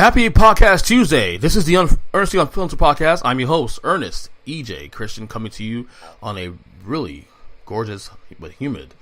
Happy Podcast Tuesday. This is the Earnestly Unfiltered Podcast. I'm your host, Ernest EJ Christian, coming to you on a really gorgeous but humid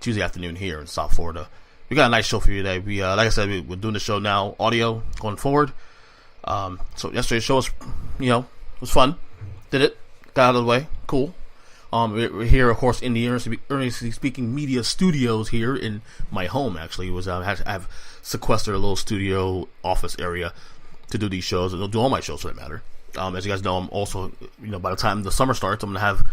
Tuesday afternoon here in South Florida. We got a nice show for you today. We, like I said, we're doing the show now, audio, going forward. So yesterday's show was fun. Did it. Got out of the way. Cool. We're here, of course, in the Earnestly Speaking Media Studios here in my home. Actually, I've sequestered a little studio office area to do these shows, and they'll do all my shows for that matter. As you guys know, I'm also, by the time the summer starts, I'm going to have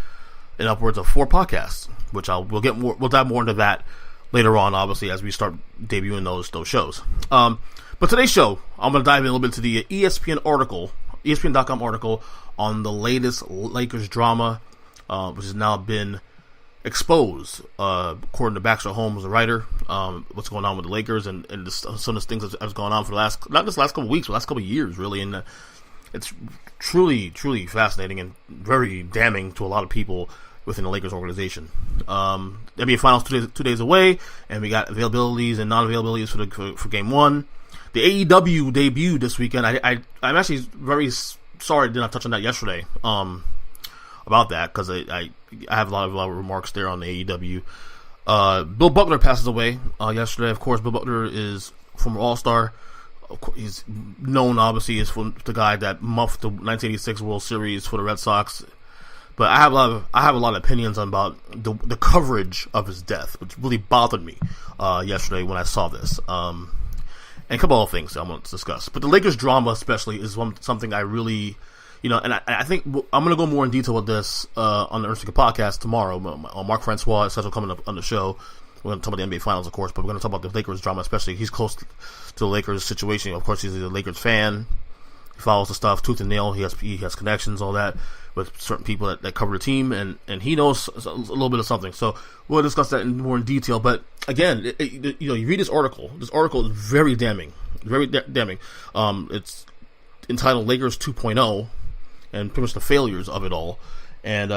an upwards of 4 podcasts, which we'll dive more into that later on, obviously, as we start debuting those shows. But today's show, I'm going to dive in a little bit to the ESPN.com article on the latest Lakers drama, which has now been exposed, according to Baxter Holmes, the writer, what's going on with the Lakers and some of the things that's gone on for not just the last couple of weeks, but last couple of years, really. And it's truly, truly fascinating and very damning to a lot of people within the Lakers organization. NBA Finals 2 days away, and we got availabilities and non-availabilities for Game 1. The AEW debut this weekend. I'm actually very sorry I did not touch on that yesterday. About that, because I have a lot of remarks there on the AEW. Bill Buckner passes away yesterday. Of course, Bill Buckner is former All-Star. He's known, obviously, as the guy that muffed the 1986 World Series for the Red Sox. But I have a lot of opinions about the coverage of his death, which really bothered me yesterday when I saw this. And a couple of things I want to discuss. But the Lakers drama, especially, is something I really... and I think I'm going to go more in detail with this on the Earnestly Podcast tomorrow. Mark Francois is coming up on the show. We're going to talk about the NBA Finals, of course, but we're going to talk about the Lakers drama, especially. He's close to the Lakers situation. Of course, he's a Lakers fan. He follows the stuff tooth and nail. He has connections, all that, with certain people that cover the team, and he knows a little bit of something. So we'll discuss that more in detail. But again, you read this article. This article is very damning. Very damning. It's entitled Lakers 2.0. And pretty much the failures of it all, and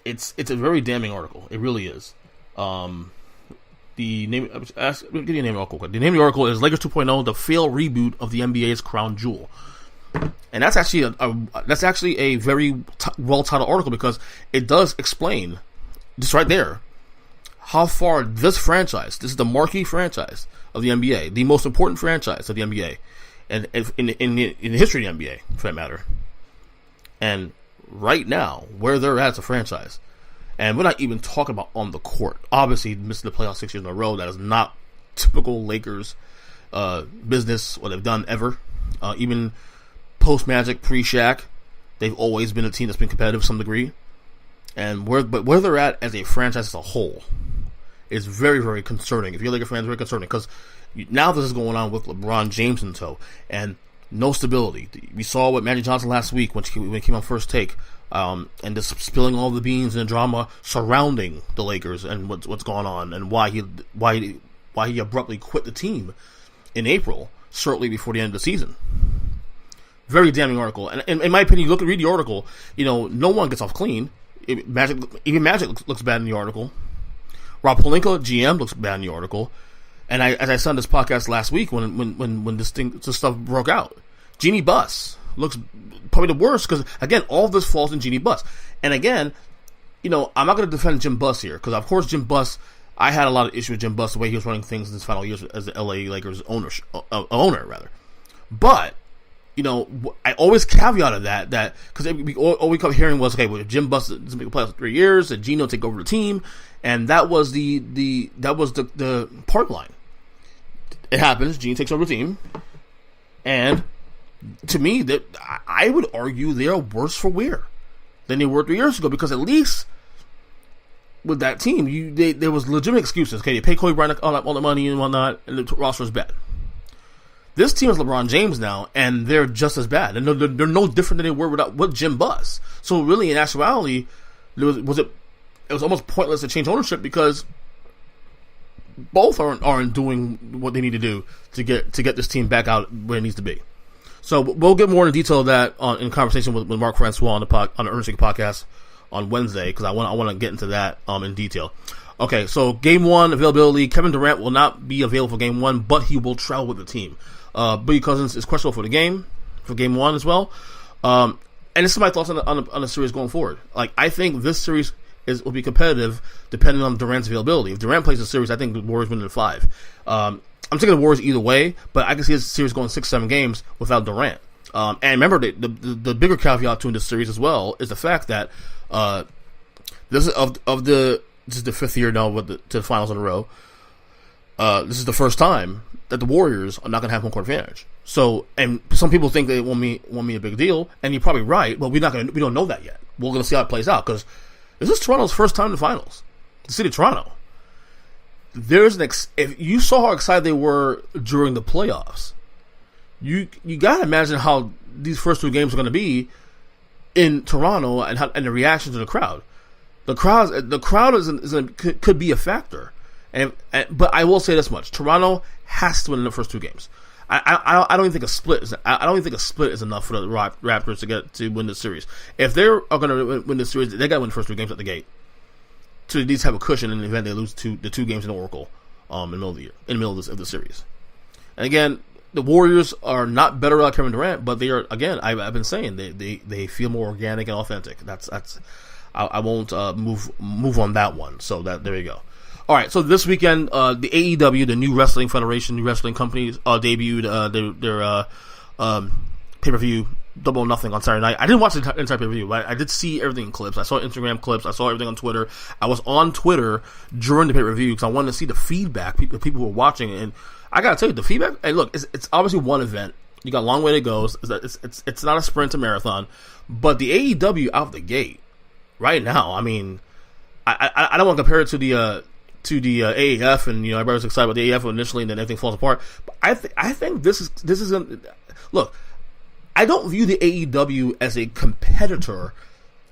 it's a very damning article. It really is. The name, give you a name real quick. The name of the article is Lakers 2.0: The Failed Reboot of the NBA's Crown Jewel, and that's actually a very well titled article, because it does explain just right there how far this is the marquee franchise of the NBA, the most important franchise of the NBA, and in the history of the NBA, for that matter. And right now, where they're at as a franchise, and we're not even talking about on the court. Obviously, missing the playoffs 6 years in a row, that is not typical Lakers business, what they've done ever. Even post-Magic, pre-Shaq, they've always been a team that's been competitive to some degree. But where they're at as a franchise as a whole is very, very concerning. If you're a Lakers fan, it's very concerning, because now this is going on with LeBron James in tow, and no stability. We saw what Magic Johnson last week when he came on First Take, and just spilling all the beans and the drama surrounding the Lakers and what's going on, and why he abruptly quit the team in April, shortly before the end of the season. Very damning article, and in my opinion, read the article. No one gets off clean. Even Magic looks bad in the article. Rob Pelinka, GM, looks bad in the article. And as I said on this podcast last week, when this stuff broke out, Jeannie Buss looks probably the worst, because again, all of this falls in Jeannie Buss. And again, I'm not going to defend Jim Buss here, because of course Jim Buss, I had a lot of issue with Jim Buss, the way he was running things in his final years as the LA Lakers owner. But I always caveated that because all we kept hearing was, okay, well, Jim Buss doesn't make a playoffs for 3 years, and Gino take over the team, and that was the part line. It happens. Gene takes over the team, and to me, that I would argue they are worse for wear than they were 3 years ago, because at least with that team, there was legitimate excuses. Okay, you pay Kobe Bryant all the money and whatnot, and the roster is bad. This team is LeBron James now, and they're just as bad, and they're no different than they were with Jim Buss. So really, in actuality, it was almost pointless to change ownership, because both aren't doing what they need to do to get this team back out where it needs to be. So we'll get more in detail of that in conversation with Mark Francois on the Earnestly Podcast on Wednesday, because I want to get into that in detail. Okay, so game one availability, Kevin Durant will not be available for game one, but he will travel with the team. Boogie Cousins is questionable for game one as well. And this is my thoughts on the series going forward. Like, I think this series will be competitive depending on Durant's availability. If Durant plays the series, I think the Warriors win in 5. I'm taking the Warriors either way, but I can see this series going 6-7 games without Durant. And remember, the bigger caveat to this series as well is the fact that this is the 5th year now to the finals in a row. This is the first time that the Warriors are not going to have home court advantage. So, and some people think they won't mean a big deal, and you're probably right. But we don't know that yet. We're going to see how it plays out because this is Toronto's first time in the finals. The city of Toronto. If you saw how excited they were during the playoffs, you got to imagine how these first 2 games are going to be in Toronto and the reaction to the crowd. The crowd could be a factor, but I will say this much: Toronto has to win the first 2 games. I don't even think a split is enough for the Raptors to win the series. If they are going to win the series, they got to win the first 2 games at the gate to at least have a cushion in the event they lose the 2 games in Oracle in the middle of the year, in the middle of the series. And again, the Warriors are not better without Kevin Durant, but they are. Again, I've been saying they feel more organic and authentic. I won't move on that one. So there you go. All right. So this weekend, the AEW, the new wrestling federation, new wrestling companies, debuted their pay-per-view Double or Nothing on Saturday night. I didn't watch the entire pay-per-view, but I did see everything in clips. I saw Instagram clips. I saw everything on Twitter. I was on Twitter during the pay-per-view because I wanted to see the feedback. People who were watching it, and I gotta tell you, the feedback. Hey, look, it's obviously one event. You got a long way to go. It's not a sprint, a marathon, but the AEW out the gate right now. I mean, I don't want to compare it to the AAF, and everybody was excited about the AAF initially, and then everything falls apart. But I think this is look. I don't view the AEW as a competitor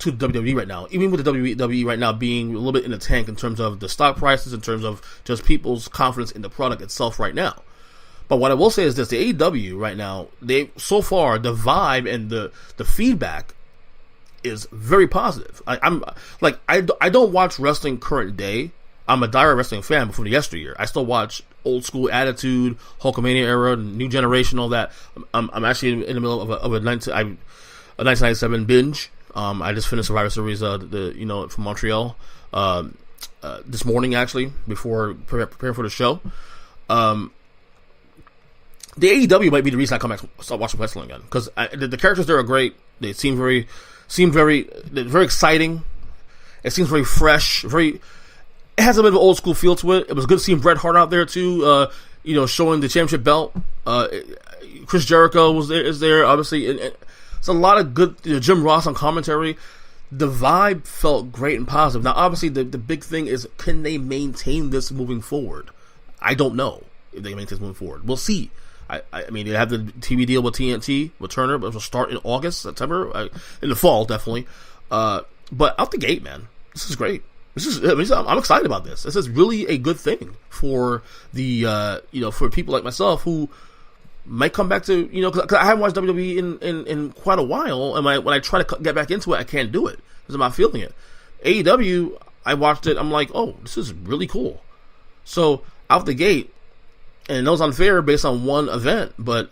to the WWE right now, even with the WWE right now being a little bit in the tank in terms of the stock prices, in terms of just people's confidence in the product itself right now. But what I will say is this: the AEW right now, so far the vibe and the feedback is very positive. I don't watch wrestling current day. I'm a direct wrestling fan, but from the yesteryear, I still watch old school Attitude, Hulkamania era, New Generation, all that. I'm actually in the middle of a 1997 binge. I just finished Survivor Series, from Montreal this morning, actually, before preparing for the show. The AEW might be the reason I come back to start watching wrestling again, because the characters there are great. They seem very exciting. It seems very fresh, It has a bit of an old school feel to it. It was good seeing Bret Hart out there too, showing the championship belt. Chris Jericho is there, obviously. And it's a lot of good. Jim Ross on commentary. The vibe felt great and positive. Now, obviously, the big thing is, can they maintain this moving forward? I don't know if they can maintain this moving forward. We'll see. I mean, they have the TV deal with TNT, with Turner, but it will start in August, September, in the fall, definitely. But out the gate, man, this is great. I'm excited about this. This is really a good thing for the for people like myself who might come back to because I haven't watched WWE in quite a while, and when I try to get back into it, I can't do it because I'm not feeling it. AEW, I watched it. I'm like, oh, this is really cool. So out the gate, and it was unfair based on one event, but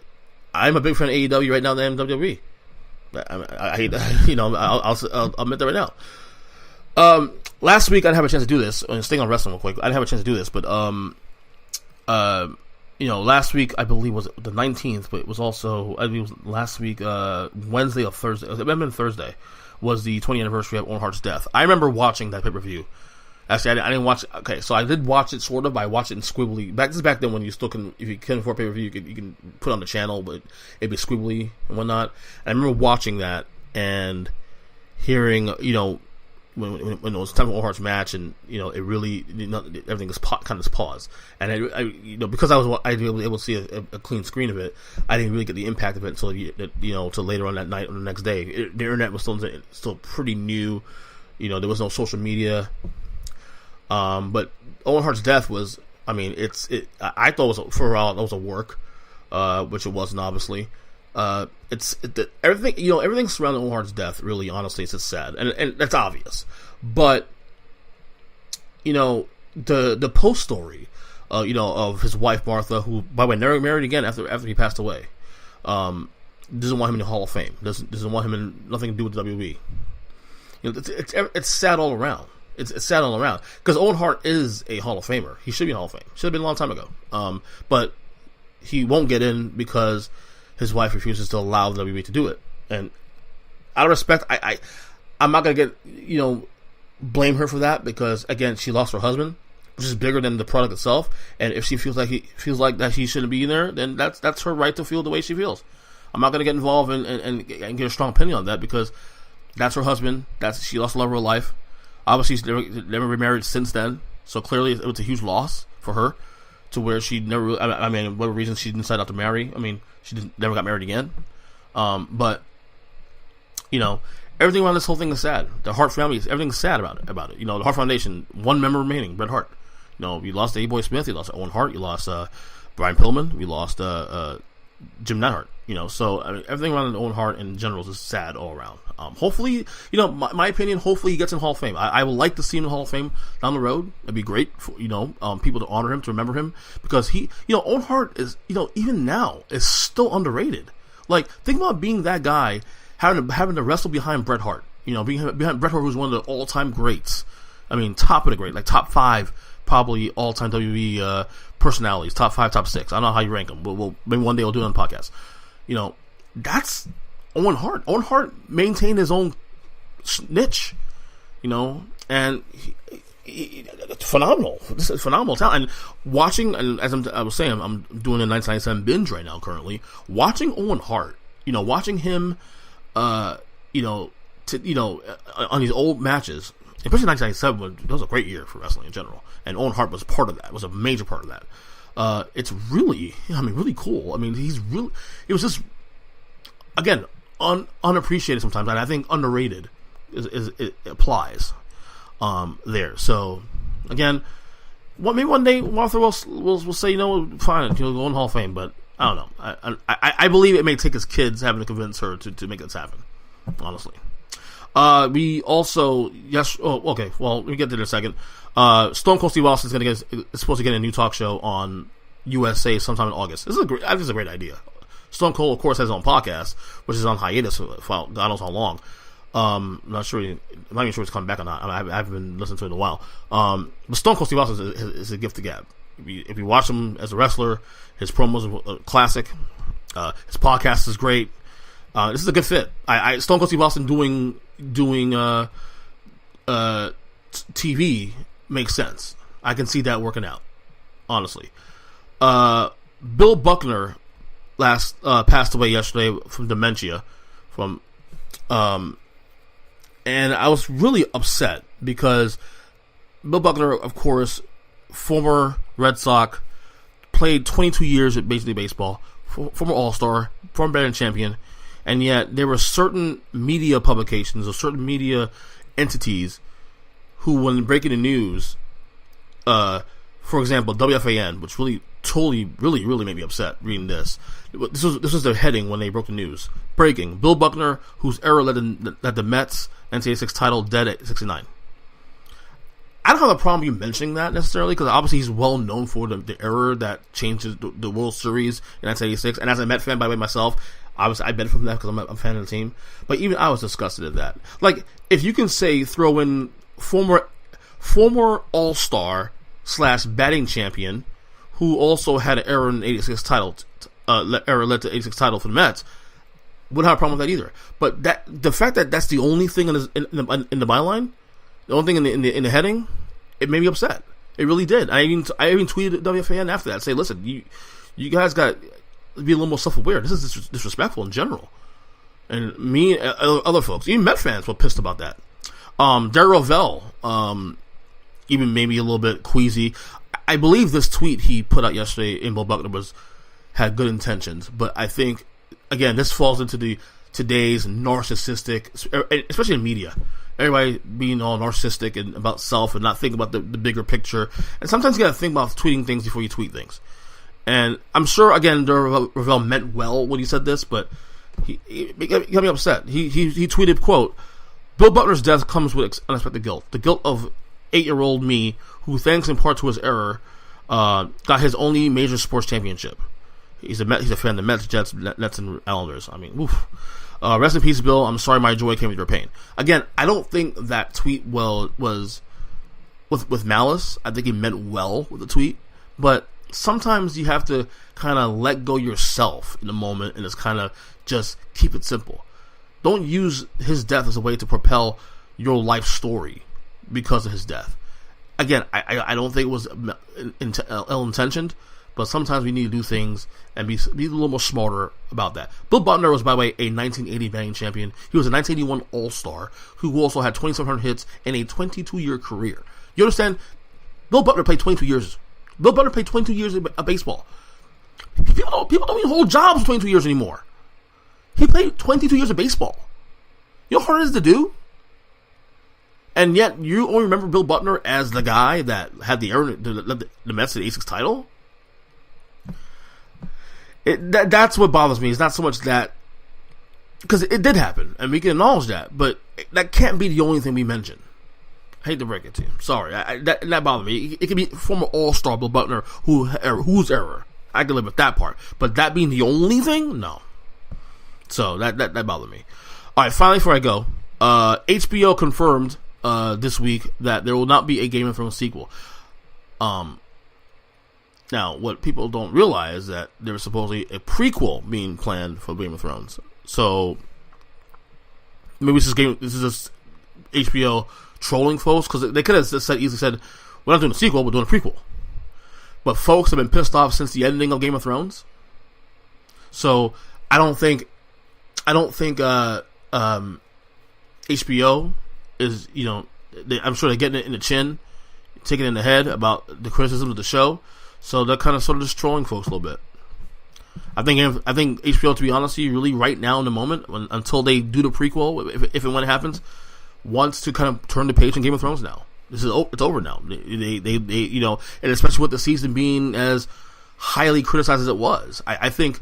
I'm a big fan of AEW right now than WWE. I hate I'll admit that right now. Last week I didn't have a chance to do this, and staying on wrestling real quick, I didn't have a chance to do this, but last week I believe was the 19th, but it was also it was last week Wednesday or Thursday. It might have been Thursday. Was the 20th anniversary of Owen Hart's death. I remember watching that pay-per-view. Actually, I didn't watch it. Okay, so I did watch it sort of, but I watched it in squibbly. This is back then when you still can, if you couldn't afford pay-per-view, you can put it on the channel, but it'd be squibbly and whatnot. And I remember watching that and hearing, when it was time for Owen Hart's match, and it really everything was kind of paused, and I because I was able to see a clean screen of it, I didn't really get the impact of it until till later on that night or the next day. The internet was still pretty new, there was no social media, but Owen Hart's death was, I thought it was for a while that was a work, which it wasn't, obviously. Everything surrounding Owen Hart's death, really, honestly, it's just sad, and that's obvious. But the post story, of his wife Martha, who by the way never married again after he passed away. Doesn't want him in the Hall of Fame. Doesn't want him in nothing to do with the WWE. It's sad all around. It's sad all around because Owen Hart is a Hall of Famer. He should be in the Hall of Fame. Should have been a long time ago. But he won't get in because his wife refuses to allow the WWE to do it. And out of respect, I'm not gonna get blame her for that because again she lost her husband, which is bigger than the product itself. And if she feels like that he shouldn't be in there, then that's her right to feel the way she feels. I'm not going to get involved and get a strong opinion on that because that's her husband. She lost the love of her life. Obviously, she's never remarried since then. So clearly, it was a huge loss for her to where she never. Whatever reason she decided not to marry. She never got married again. But everything around this whole thing is sad. The Hart family, everything's sad about it. The Hart Foundation, one member remaining, Bret Hart. You lost A-Boy Smith, you lost Owen Hart, you lost Brian Pillman, we lost Jim Neidhart. So everything around Owen Hart in general is sad all around. Hopefully, my opinion, hopefully he gets in Hall of Fame. I would like to see him in Hall of Fame down the road. It'd be great for, people to honor him, to remember him, because he, Owen Hart is, even now is still underrated. Like, think about being that guy, having to wrestle behind Bret Hart. Being behind Bret Hart, who's one of the all-time greats. Top of the great, like top 5, probably all-time WWE personalities, top 5, top 6. I don't know how you rank them. We'll maybe one day we'll do it on the podcast. That's Owen Hart. Owen Hart maintained his own niche, and he phenomenal. This is phenomenal talent. And watching, and as I was saying, I'm doing a 1997 binge right now currently. Watching Owen Hart, watching him, on these old matches, especially 1997, that was a great year for wrestling in general. And Owen Hart was part of that. Was a major part of that. It's really, really cool. He's really. It was just, again, unappreciated sometimes, and I think underrated it applies there. So again, maybe one day Martha will say, fine, go in Hall of Fame. But I don't know. I believe it may take his kids having to convince her to make this happen. Honestly. We also okay. Well, we get to it in a second. Stone Cold Steve Austin is supposed to get a new talk show on USA sometime in August. I think this is a great idea. Stone Cold, of course, has his own podcast, which is on hiatus for God knows how long. I'm not even sure it's coming back or not. I haven't been listening to it in a while. But Stone Cold Steve Austin is a gift to gab. If you watch him as a wrestler, his promos are classic. His podcast is great. This is a good fit. Stone Cold Steve Austin doing TV makes sense. I can see that working out, honestly. Bill Buckner passed away yesterday from dementia, and I was really upset because Bill Buckner, of course, former Red Sox, played 22 years at Major League Baseball, former All-Star, former batting champion, and yet there were certain media publications or certain media entities who, when breaking the news, for example, WFAN, which really made me upset reading this. This was their heading when they broke the news. Breaking: Bill Buckner, whose error led the Mets NC86 title, dead at 69. I don't have a problem you mentioning that necessarily, because obviously he's well known for the error that changed the World Series in 1986. And as a Met fan, by the way, myself, obviously I benefit from that because I'm a fan of the team. But even I was disgusted at that. Like, if you can throw in former All-Star / batting champion, who also had an error in the 86 title, error led to 86 title for the Mets, wouldn't have a problem with that either. But the fact that that's the only thing in the byline, the only thing in the heading, it made me upset. It really did. I even tweeted WFAN after that, say, listen, you guys got to be a little more self-aware. This is disrespectful in general. And me and other folks, even Met fans, were pissed about that. Darryl Vell, even maybe a little bit queasy. I believe this tweet he put out yesterday in Bill Buckner had good intentions, but I think, again, this falls into today's narcissistic, especially in media. Everybody being all narcissistic and about self and not thinking about the bigger picture. And sometimes you got to think about tweeting things before you tweet things. And I'm sure, again, Ravel meant well when he said this, but he got me upset. He tweeted, quote, Bill Buckner's death comes with unexpected guilt. The guilt of 8-year-old me, who thanks in part to his error, got his only major sports championship. He's a fan of the Mets, Jets, Nets, and Islanders. I mean, oof. Rest in peace, Bill. I'm sorry my joy came with your pain. Again, I don't think that tweet was with malice. I think he meant well with the tweet. But sometimes you have to kind of let go yourself in the moment and just kind of just keep it simple. Don't use his death as a way to propel your life story because of his death. Again, I don't think it was ill-intentioned, but sometimes we need to do things and be a little more smarter about that. Bill Buckner was, by the way, a 1980 batting champion. He was a 1981 All-Star who also had 2,700 hits in a 22-year career. You understand? Bill Buckner played 22 years. Bill Buckner played 22 years of baseball. People don't even hold jobs for 22 years anymore. He played 22 years of baseball. You know how hard it is to do? And yet, you only remember Bill Buckner as the guy that had the Mets to the 86 title? That's what bothers me. It's not so much that, because it did happen, and we can acknowledge that, but that can't be the only thing we mention. I hate to break it to you. Sorry, that bothered me. It could be former All-Star Bill Buckner whose error. I can live with that part, but that being the only thing, no. So that bothered me. All right, finally, before I go, HBO confirmed this week that there will not be a Game of Thrones sequel. Now, what people don't realize is that there's supposedly a prequel being planned for Game of Thrones. So maybe this is just HBO trolling folks, because they could have easily said, we're not doing a sequel, we're doing a prequel. But folks have been pissed off since the ending of Game of Thrones. So I don't think HBO is, I'm sure they're getting it in the chin, taking it in the head about the criticism of the show. So they're kind of sort of just trolling folks a little bit. I think HBO, to be honest with you, really right now in the moment, until they do the prequel, if and when it happens, wants to kind of turn the page on Game of Thrones now. It's over now. They and especially with the season being as highly criticized as it was, I think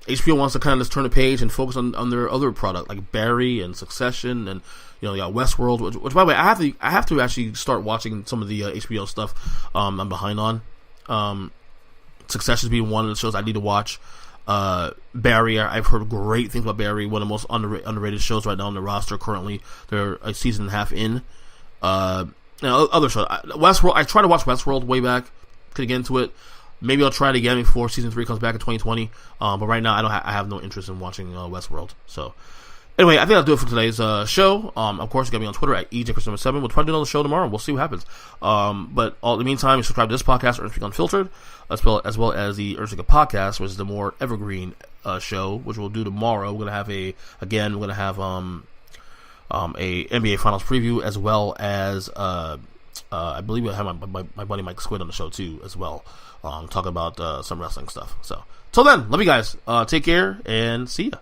HBO wants to kind of just turn the page and focus on their other product, like Barry and Succession, and Westworld. Which by the way, I have to actually start watching some of the HBO stuff. I'm behind on. Succession being one of the shows I need to watch. Barry, I've heard great things about Barry. One of the most underrated shows right now on the roster currently. They're a season and a half in. Other shows. Westworld. I tried to watch Westworld way back. Couldn't get into it. Maybe I'll try it again before season 3 comes back in 2020. But right now, I have no interest in watching Westworld. So, anyway, I think I'll do it for today's show. Of course, you got me on Twitter at EJChris7. We'll try to do another show tomorrow. We'll see what happens. But in the meantime, subscribe to this podcast, Earth Speak Unfiltered, as well as the Earth Speak podcast, which is the more evergreen show, which we'll do tomorrow. We're gonna have a NBA Finals preview, as well as I believe we'll have my buddy Mike Squid on the show too, as well. Talking about some wrestling stuff. So, till then, love you guys. Take care and see ya.